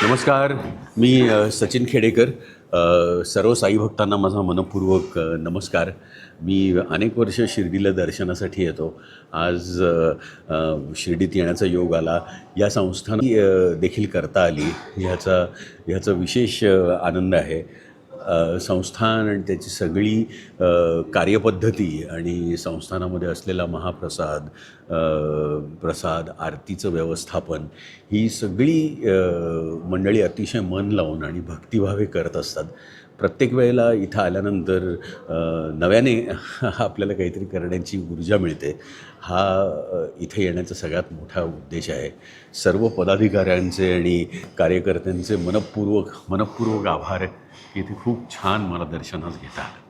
नमस्कार. मी सचिन खेडेकर. सर्व साई भक्तांना माझा मनःपूर्वक नमस्कार. मी अनेक वर्ष शिर्डीला दर्शनासाठी येतो. आज शिर्डीत येण्याचा योग आला. या संस्थान देखील करता आली ह्याचा विशेष आनंद आहे. संस्थान आणि त्याची सगळी कार्यपद्धती आणि संस्थानामध्ये असलेला महाप्रसाद, प्रसाद आरतीचं व्यवस्थापन, ही सगळी मंडळी अतिशय मन लावून आणि भक्तिभावे करत असतात. प्रत्येक वेळेला इथं आल्यानंतर नव्याने आपल्याला काहीतरी करण्याची ऊर्जा मिळते. हा इथे येण्याचा सगळ्यात मोठा उद्देश आहे. सर्व पदाधिकाऱ्यांचे आणि कार्यकर्त्यांचे मनःपूर्वक आभार की इथे खूप छान मला दर्शनास घेता आलं.